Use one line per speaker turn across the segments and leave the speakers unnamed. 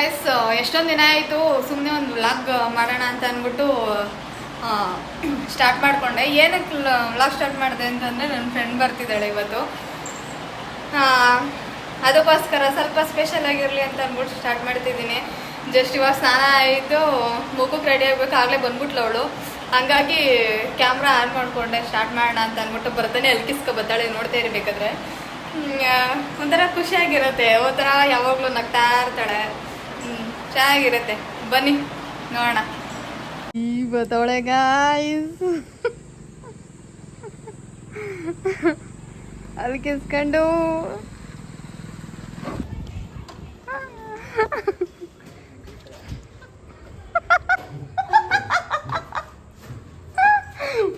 Guys, ಎಷ್ಟೊಂದು ದಿನ ಆಯಿತು ಸುಮ್ಮನೆ ಒಂದು ವ್ಲಾಗ್ ಮಾಡೋಣ ಅಂತ ಅಂದ್ಬಿಟ್ಟು ಸ್ಟಾರ್ಟ್ ಮಾಡಿಕೊಂಡೆ. ಏನಕ್ಕೆ ವ್ಲಾಗ್ ಸ್ಟಾರ್ಟ್ ಮಾಡಿದೆ ಅಂತಂದರೆ ನನ್ನ ಫ್ರೆಂಡ್ ಬರ್ತಿದ್ದಾಳೆ ಇವತ್ತು. ಅದಕ್ಕೋಸ್ಕರ ಸ್ವಲ್ಪ ಸ್ಪೆಷಲ್ ಆಗಿರಲಿ ಅಂತ ಅಂದ್ಬಿಟ್ಟು ಸ್ಟಾರ್ಟ್ ಮಾಡ್ತಿದ್ದೀನಿ. ಜಸ್ಟ್ ಇವಾಗ ಸ್ನಾನ ಆಯಿತು, ಮುಖಕ್ಕೆ ರೆಡಿ ಆಗಬೇಕು, ಆಗಲೇ ಬಂದ್ಬಿಟ್ಲು ಅವಳು. ಹಂಗಾಗಿ ಕ್ಯಾಮ್ರಾ ಆನ್ ಮಾಡಿಕೊಂಡೆ ಸ್ಟಾರ್ಟ್ ಮಾಡೋಣ ಅಂತ ಅಂದ್ಬಿಟ್ಟು ಬರ್ತಾನೆ ಎಲ್ಕಿಸ್ಕೊ ಬರ್ತಾಳೆ, ನೋಡ್ತಾ ಇರಬೇಕಾದ್ರೆ ಒಂಥರ ಖುಷಿಯಾಗಿರುತ್ತೆ. ಒಂಥರ ಯಾವಾಗಲೂ ನಗ್ತಾ ಇರ್ತಾಳೆ, ಚೆನ್ನಾಗಿರುತ್ತೆ. ಬನ್ನಿ ನೋಡೋಣ. ಈ ಬತ್ತವಳೆ ಗಾಯ್ಸ್, ಅಲ್ಲಿ ಕಿಸ್ಕೊಂಡು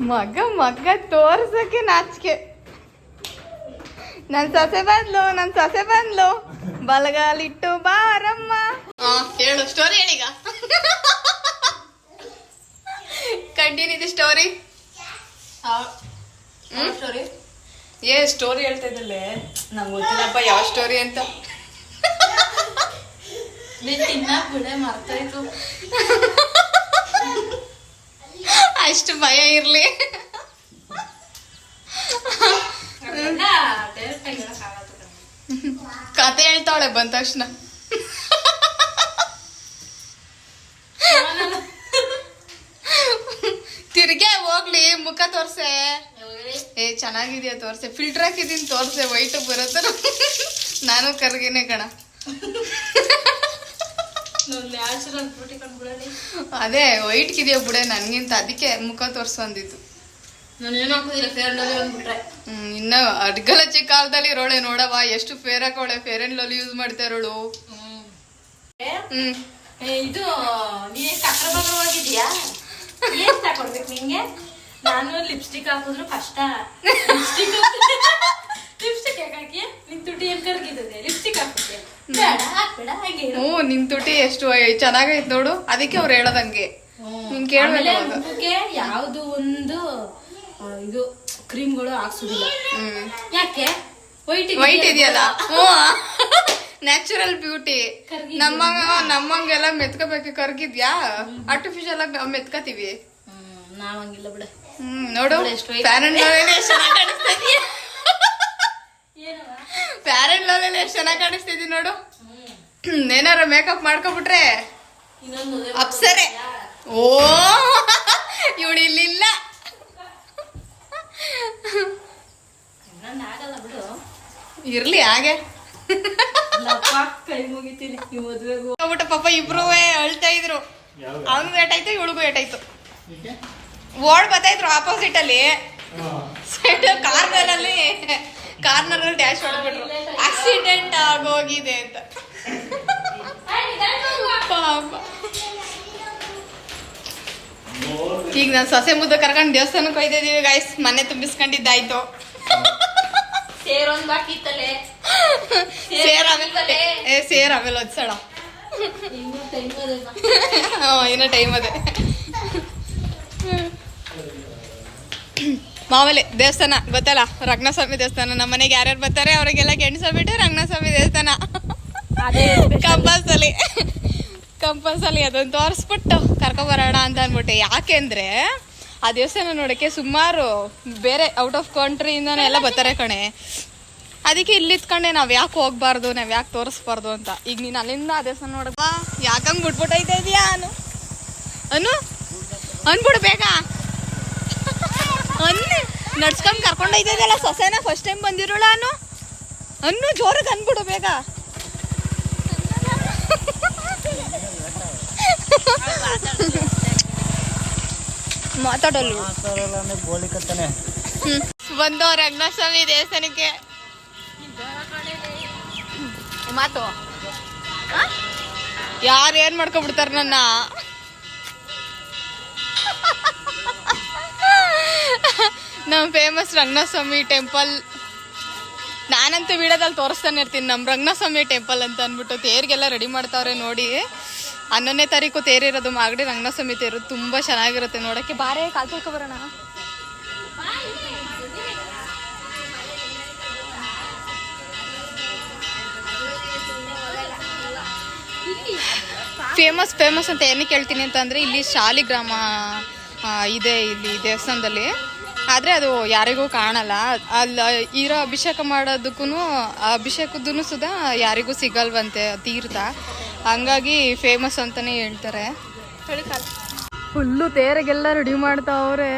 ಮಗ ತೋರ್ಸಕ್ಕೆ ನಾಚಿಕೆ. ನನ್ನ ಸೊಸೆ ಬಂದ್ಲು ಬಲಗಾಲಿಟ್ಟು ಬಾರಮ್ಮ. ಹೇಳು ಸ್ಟೋರಿ, ಹೇಳೀಗ ಕಂಟಿನ್ಯೂ ದಿ ಸ್ಟೋರಿ. ಸ್ಟೋರಿ ಹೇಳ್ತಾ ಇದ್ದಲ್ಲೇ, ನಂಗೆ ಗೊತ್ತಿಲ್ಲಪ್ಪ ಯಾವ ಸ್ಟೋರಿ ಅಂತ. ಬಿಡೆ ಮರ್ತಾಯ್ತು, ಅಷ್ಟು ಭಯ ಇರ್ಲಿ. ಕತೆ ಹೇಳ್ತಾವಳೆ ಬಂದ ತಕ್ಷಣ. ತಿರ್ಗೆ ಹೋಗ್ಲಿ, ಮುಖ ತೋರ್ಸೆ. ಚೆನ್ನಾಗಿದ್ಯಾ ತೋರ್ಸೆ, ಫಿಲ್ಟರ್ ಹಾಕಿದೀನಿ ತೋರ್ಸೆ, ವೈಟ್ ಬರುತ್ತೆ. ನಾನು ಕರ್ಗಿನೇ ಕಣ. ಅದೇ ವೈಟ್ಗಿದೆಯಾ ಬಿಡೆ ನನ್ಗಿಂತ, ಅದಕ್ಕೆ ಮುಖ ತೋರ್ಸು ಅಂದಿದ್ದು. ಇನ್ನ ಅಡ್ಗಲಚ್ಚಿ ಕಾಲದಲ್ಲಿ ಇರೋಳೆ ನೋಡವ, ಎಷ್ಟು ಫೇರ್ ಹಾಕೋಳೆ. ಫೇರ್ ಅಂಡ್ ಲವ್ಲಿ ಯೂಸ್ ಮಾಡ್ತಾ ಇರೋಳು.
ಇದು ನೀ ಕಕ್ರಭಾಗವಾಗಿದ್ಯಾ? ಏನ್ ತಕೊಡ್ಬೇಕು ನಿಂಗೆ? ನಾನು ಲಿಪ್ಸ್ಟಿಕ್ ಹಾಕಿದ್ರು ಕಷ್ಟ. ಲಿಪ್ಸ್ಟಿಕ್ ಯಾಕೆ ನಿನ್ ತುಟಿ ಏನ್ ಕರ್ಗಿದ್ದದೆ? ಲಿಪ್ಸ್ಟಿಕ್ ಹಾಕ್ಬಿಟ್ಟೆ, ಬೇಡ ಹಾಕ್ಬೇಡ ಹಾಗೆ.
ನಿನ್ ತುಟಿ ಎಷ್ಟು ಚೆನ್ನಾಗೈತ್ ನೋಡು, ಅದಕ್ಕೆ ಅವ್ರು ಹೇಳೋದಂಗೆ. ನಿನ್ ಕೇಳ್ಬೇಕು,
ಯಾವ್ದು ಒಂದು ಇದು ಕ್ರೀಮ್ಗಳು ಹಾಕ್ಸುದಿಲ್ಲ. ಯಾಕೆ?
ವೈಟ್ ಇದೆಯಲ್ಲ, ನ್ಯಾಚುರಲ್ ಬ್ಯೂಟಿ. ನಮ್ಮಂಗೆಲ್ಲ ಮೆತ್ಕೋಬೇಕು. ಕರ್ಗಿದ್ಯಾ? ಆರ್ಟಿಫಿಷಿಯಲ್ ಆಗಿ ಮೆತ್ಕತೀವಿ.
ನಾವಂಗಿಲ್ಲ ಬಿಡ.
ನೋಡು, ಫ್ಯಾನ್ ಅಂಡ್ ಲವ್ಲಿ ಎಷ್ಟು ಚೆನ್ನಾಗಿ ಕಾಣಿಸ್ತಿದ್ಯಾ. ಫ್ಯಾನ್ ಅಂಡ್ ಲವ್ಲಿ ಎಷ್ಟು ಚೆನ್ನಾಗಿ ಕಾಣಿಸ್ತಿದ್ದಿ ನೋಡು. ಏನಾರ ಮೇಕಪ್ ಮಾಡ್ಕೊಬಿಟ್ರೆ ಅಪ್ಸರೆ. ಓ, ಇವಳು ಇಲ್ಲಿಲ್ಲ. ಇರ್ಲಿ ಹಾಗೆ.
ಕೈ ಮುಗಿತೀನಿ
ಪಾಪ ಇಬ್ರು ಅಳ್ತಾ ಇದ್ರು. ಅವನಿಗೂ ಏಟಾಯ್ತು, ಇವಳಿಗೂ ಏಟಾಯ್ತು. ಓಡ್ ಬರ್ತಾ ಇದ್ರು ಆಪೋಸಿಟ್ ಅಲ್ಲಿ, ಕಾರ್ನರ್ ಅಲ್ಲಿ ಡ್ಯಾಶ್ ಹೊಡೆದ್ಬಿಟ್ರು. ಆಕ್ಸಿಡೆಂಟ್ ಆಗೋಗಿದೆ ಅಂತ. ಈಗ ನಾನು ಸೊಸೆ ಮುದ್ದೆ ಕರ್ಕೊಂಡು ದೇವಸ್ಥಾನಕ್ಕೆ ಹೋಯ್ತಿದೀವಿ ಗಾಯ್ಸ್. ಮನೆ ತುಂಬಿಸ್ಕೊಂಡಿದ್ದಾಯ್ತು.
ಸೇರೊಂದ್ ಬಾಕಿ ಇತ್ತಲೆ,
ಸೇರ್ ಆಮೇಲೆ ಒದ್ಸಳ. ಇನ್ನ ಟೈಮ್ ಅದೇ. ಮಾಮೂಲಿ ದೇವಸ್ಥಾನ ಗೊತ್ತಲ್ಲ, ರಂಗನಾಥಸ್ವಾಮಿ ದೇವಸ್ಥಾನ. ನಮ್ಮ ಮನೆಗೆ ಯಾರ್ಯಾರು ಬರ್ತಾರೆ ಅವರಿಗೆಲ್ಲ ಗೆಣಸಬಿಟ್ಟು ರಂಗನಾಥಸ್ವಾಮಿ ದೇವಸ್ಥಾನ ಕಂಪಲ್ಸರಿ ಅದನ್ನು ತೋರಿಸ್ಬಿಟ್ಟು ಕರ್ಕೊಬರೋಣ ಅಂತ ಅಂದ್ಬಿಟ್ಟೆ. ಯಾಕೆಂದ್ರೆ ಆ ದೇವಸ್ಥಾನ ನೋಡಕ್ಕೆ ಸುಮಾರು ಬೇರೆ ಔಟ್ ಆಫ್ ಕಂಟ್ರಿಯಿಂದಾನೆ ಎಲ್ಲ ಬರ್ತಾರೆ ಕಣೆ. ಅದಕ್ಕೆ ಇಲ್ಲಿ ಇತ್ಕೊಂಡೆ ನಾವ್ ಯಾಕೆ ಹೋಗ್ಬಾರ್ದು, ನಾವ್ ಯಾಕೆ ತೋರಿಸ್ಬಾರ್ದು ಅಂತ. ಈಗ ನೀನ್ ಅಲ್ಲಿಂದ ಆ ದೇವಸ್ಥಾನ ನೋಡಪ್ಪ, ಯಾಕಂಗ್ ಬಿಟ್ಬಿಟ್ಟೈತಾ ಇದೀಯಾ ಅನ್ಬಿಡು ಬೇಗ. ನಡ್ಸ್ಕೊಂಡ್ ಕರ್ಕೊಂಡೈತಾ ಇದೆಯಲ್ಲ ಸೊಸೆನ, ಫಸ್ಟ್ ಟೈಮ್ ಬಂದಿರೋಳ ಅನ್ನು ಜೋರಾಗಿ ಅನ್ಬಿಡು ಬೇಗ. ಮಾತಾಡಲು ಬಂದೋ ರಂಗನಾಥಸ್ವಾಮಿ ದೇವಸ್ಥಾನಕ್ಕೆ. ಮಾತು ಯಾರು ಏನ್ ಮಾಡ್ಕೊಬಿಡ್ತಾರ ನನ್ನ. ನಮ್ ಫೇಮಸ್ ರಂಗನಾಥಸ್ವಾಮಿ ಟೆಂಪಲ್. ನಾನಂತೂ ವಿಡಿಯೋದಲ್ಲಿ ತೋರಿಸ್ತಾನೆ ಇರ್ತೀನಿ ನಮ್ ರಂಗನಾಥಸ್ವಾಮಿ ಟೆಂಪಲ್ ಅಂತ ಅಂದ್ಬಿಟ್ಟು. ತೇರ್ಗೆಲ್ಲ ರೆಡಿ ಮಾಡ್ತಾವ್ರೆ ನೋಡಿ. 11ನೇ ತಾರೀಕು ತೇರಿರೋದು, ಮಾಗಡಿ ರಂಗನಾಥಸ್ವಾಮಿ ತೇರು. ತುಂಬಾ ಚೆನ್ನಾಗಿರುತ್ತೆ ನೋಡಕ್ಕೆ. ಬಾರೇ ಕಾಲ್ ತೊಳ್ಕೊ ಬರೋಣ. ಫೇಮಸ್ ಅಂತ ಏನಕ್ಕೆ ಹೇಳ್ತೀನಿ ಅಂತಂದರೆ ಇಲ್ಲಿ ಶಾಲಿಗ್ರಾಮ ಇದೆ ಇಲ್ಲಿ ದೇವಸ್ಥಾನದಲ್ಲಿ. ಆದರೆ ಅದು ಯಾರಿಗೂ ಕಾಣಲ್ಲ. ಅಲ್ಲಿ ಇರೋ ಅಭಿಷೇಕ ಮಾಡೋದಕ್ಕೂ ಅಭಿಷೇಕದ್ದು ಸುಧಾ ಯಾರಿಗೂ ಸಿಗಲ್ವಂತೆ ತೀರ್ಥ. ಹಂಗಾಗಿ ಫೇಮಸ್ ಅಂತಲೇ ಹೇಳ್ತಾರೆ. ಫುಲ್ಲು ತೇರಿಗೆಲ್ಲ ರೆಡಿ ಮಾಡ್ತಾವ್ರೆ.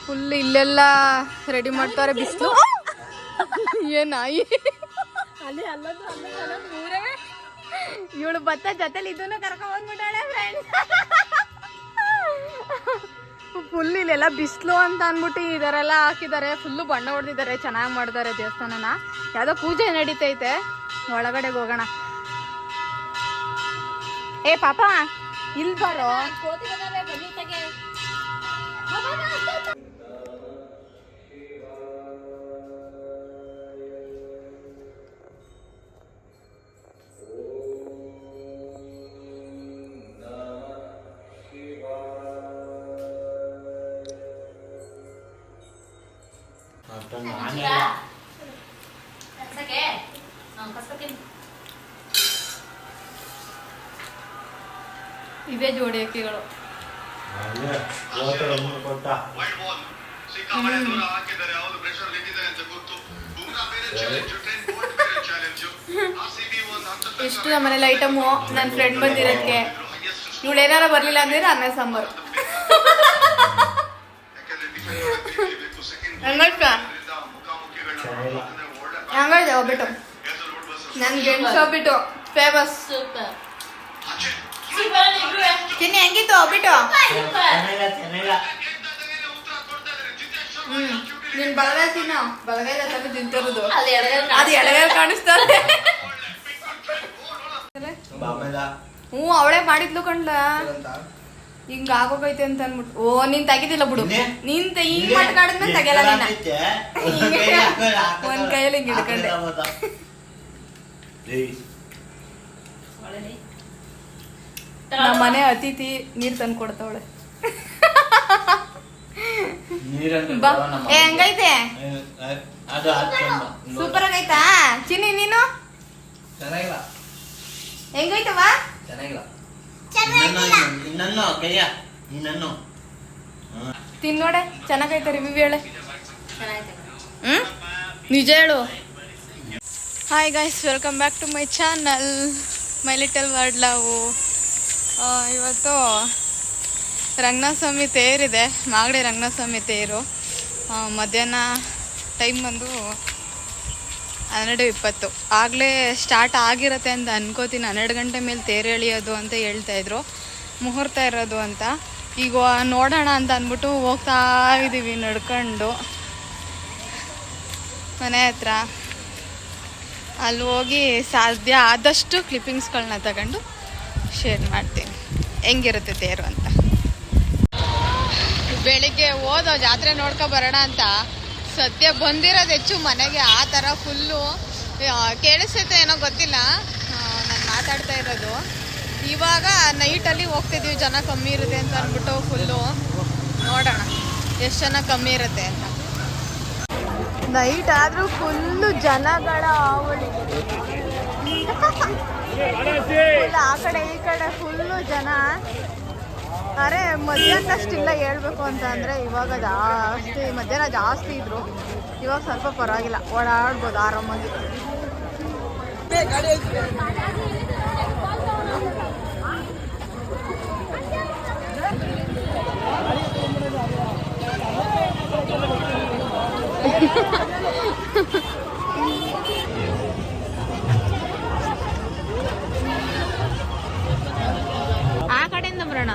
ಫುಲ್ ಇಲ್ಲೆಲ್ಲ ರೆಡಿ ಮಾಡ್ತಾರೆ. ಬಿಸಿಲು ಏನಾಯಿ ಇವಳು ಭತ್ತ ಜೊತೆಲಿ ಇದನ್ನು ಕರ್ಕೊಂಡ್ಬಿಟ್ಟಾಳೆ ಫ್ರೆಂಡ್ಸ್. ಫುಲ್ ಇಲ್ಲೆಲ್ಲ ಬಿಸಿಲು ಅಂತ ಅಂದ್ಬಿಟ್ಟು ಇದರೆಲ್ಲ ಹಾಕಿದ್ದಾರೆ. ಫುಲ್ಲು ಬಣ್ಣ ಹೊಡೆದಿದ್ದಾರೆ. ಚೆನ್ನಾಗಿ ಮಾಡ್ತಾರೆ ದೇವಸ್ಥಾನನ. ಯಾವುದೋ ಪೂಜೆ ನಡೀತೈತೆ. ಒಳಗಡೆಗೆ ಹೋಗೋಣ. ಏ ಪಾಪ ಇಲ್ಲಿ ಬರೋ. ಇವೇ ಜೋಡಿ ಅಕ್ಕಿಗಳು. ಇಷ್ಟು ನಮ್ಮನೇಲಿ ಐಟಮು. ನನ್ನ ಫ್ರೆಂಡ್ ಬಂದಿರೋದಕ್ಕೆ ಇವಳು ಏನಾರ ಬರ್ಲಿಲ್ಲ ಅಂದ್ರೆ ಅನ್ನ ಸಾಂಬಾರು. ಹಂಗಾಯ್ತು ಹೋಗ್ಬಿಟ್ಟು ನನ್ನ ಗೆಣಸು ಹೋಗ್ಬಿಟ್ಟು ಫೇಮಸ್. ಚಿನ್ನಿ ಹೆಂಗಿತ್ತು ಹೋಗ್ಬಿಟ್ಟು? ನೀನ್ ಬಲಗೈ ತಿನ್ನ. ಬಲಗೈ ತಿಂತಿರೋದು ಅದು ಎಡಗೈ ಕಾಣಿಸ್ತಾರೆ. ಹ್ಞೂ ಅವಳೇ ಮಾಡಿದ್ಲು ಕಣ್ಲ. ಹಿಂಗ ಆಗೋಗೈತೆ ಅಂತ ಅನ್ಬಿಟ್ಟು. ಓ ನೀನ್ ತೆಗಿದಿಲ್ಲ ಬಿಡು. ನೀನ್ ಹಿಂಗ್ ಮಾತಾಡಿದ್ಮೇಲೆ ತೆಗಿಯಲ್ಲ ನೀನ. ಒಂದ್ ಕೈಯಲ್ಲಿ ಹಿಂಗ್ ಹಿಡ್ಕೊಂಡೆ. ನಮ್ಮ ಮನೆ ಅತಿಥಿ ನೀರ್ ತಂದು ಕೊಡ್ತಾವಳೆ. ಹೆಂಗೈತೆ? ಸೂಪರ್ ಆಗೈತಾ ಚಿನ್ನಿ? ನೀನು ಹೆಂಗೈತವ? ತಿನ್ನೋಡೆ ಚೆನ್ನಾಗೈತೆ. ರಿವ್ಯೂ ಹೇಳೆ. ನಿಜ ಹೇಳು. Hi guys, welcome back to my channel my little world love. ಇವತ್ತು ರಂಗನಾಥಸ್ವಾಮಿ ತೇರಿದೆ. ಮಾಗಡಿ ರಂಗನಾಥಸ್ವಾಮಿ ತೇರು. ಮಧ್ಯಾಹ್ನ ಟೈಮ್ ಬಂದು 12:20 ಆಗಲೇ ಸ್ಟಾರ್ಟ್ ಆಗಿರುತ್ತೆ ಅಂತ ಅನ್ಕೋತೀನಿ. 12 ಗಂಟೆ ಮೇಲೆ ತೇರು ಎಳಿಯೋದು ಅಂತ ಹೇಳ್ತಾಯಿದ್ರು. ಮುಹೂರ್ತ ಇರೋದು ಅಂತ. ಈಗ ನೋಡೋಣ ಅಂತ ಅಂದ್ಬಿಟ್ಟು ಹೋಗ್ತಾ ಇದ್ದೀವಿ ನಡ್ಕೊಂಡು ಮನೆ ಹತ್ರ. ಅಲ್ಲಿ ಹೋಗಿ ಸಾಧ್ಯ ಆದಷ್ಟು ಕ್ಲಿಪ್ಪಿಂಗ್ಸ್ಗಳನ್ನ ತಗೊಂಡು ಶೇರ್ ಮಾಡ್ತೀನಿ ಹೆಂಗಿರುತ್ತೆ ತೇರು ಅಂತ. ಬೆಳಿಗ್ಗೆ ಹೋದೋ ಜಾತ್ರೆ ನೋಡ್ಕೊಬರೋಣ ಅಂತ ಸದ್ಯ ಬಂದಿರೋದು ಹೆಚ್ಚು ಮನೆಗೆ. ಆ ಥರ ಫುಲ್ಲು ಕೇಳಿಸ್ತೈತೆ ಏನೋ ಗೊತ್ತಿಲ್ಲ ನಾನು ಮಾತಾಡ್ತಾ ಇರೋದು. ಇವಾಗ ನೈಟಲ್ಲಿ ಹೋಗ್ತಿದ್ದೀವಿ, ಜನ ಕಮ್ಮಿ ಇರುತ್ತೆ ಅಂತ ಅಂದ್ಬಿಟ್ಟು ಫುಲ್ಲು ನೋಡೋಣ ಎಷ್ಟು ಜನ ಕಮ್ಮಿ ಇರುತ್ತೆ ಅಂತ. ನೈಟ್ ಆದರೂ ಫುಲ್ಲು ಜನಗಳ ಅವಳಿ. ಆ ಕಡೆ ಈ ಕಡೆ ಫುಲ್ಲು ಜನ. ಅರೆ ಮಧ್ಯಾಹ್ನ ಅಷ್ಟಿಲ್ಲ ಹೇಳ್ಬೇಕು ಅಂತ ಅಂದರೆ. ಇವಾಗ ಜಾಸ್ತಿ ಮಧ್ಯಾಹ್ನ ಜಾಸ್ತಿ ಇದ್ರು. ಇವಾಗ ಸ್ವಲ್ಪ ಪರವಾಗಿಲ್ಲ, ಓಡಾಡ್ಬೋದು ಆರಾಮಾಗಿ. ಆ ಕಡೆಯಿಂದ ಬರೋಣ.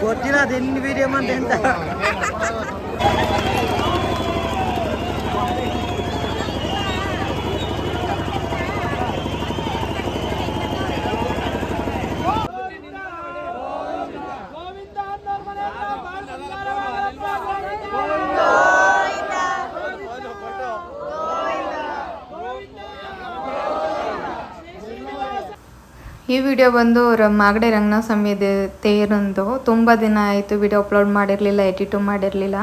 ಗೊತ್ತಿಲ್ಲ ಅದೇನು ವಿಡಿಯೋ ಮಾಡಿ ಅಂತ.
ಈ ವಿಡಿಯೋ ಬಂದು ಮಾಗಡಿ ರಂಗನಾಥಸ್ವಾಮಿ ತೇರಂದು ತುಂಬ ದಿನ ಆಯಿತು ವಿಡಿಯೋ ಅಪ್ಲೋಡ್ ಮಾಡಿರಲಿಲ್ಲ, ಎಡಿಟು ಮಾಡಿರಲಿಲ್ಲ.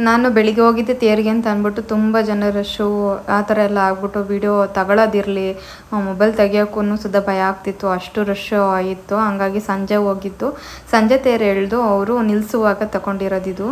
ನಾನು ಬೆಳಿಗ್ಗೆ ಹೋಗಿದ್ದೆ ತೇರಿಗೆ ಅಂತ ಅಂದ್ಬಿಟ್ಟು ತುಂಬ ಜನ ರಶ್ಶು ಆ ಥರ ಎಲ್ಲ ಆಗ್ಬಿಟ್ಟು ವಿಡಿಯೋ ತಗೊಳ್ಳೋದಿರಲಿ, ಮೊಬೈಲ್ ತೆಗಿಯೋಕ್ಕೂ ಸುದ್ದ ಭಯ ಆಗ್ತಿತ್ತು, ಅಷ್ಟು ರಶ್ಶು ಇತ್ತು. ಹಂಗಾಗಿ ಸಂಜೆ ಹೋಗಿದ್ದು, ಸಂಜೆ ತೇರು ಎಳೆದು ಅವರು ನಿಲ್ಲಿಸುವಾಗ ತಗೊಂಡಿರೋದಿದು.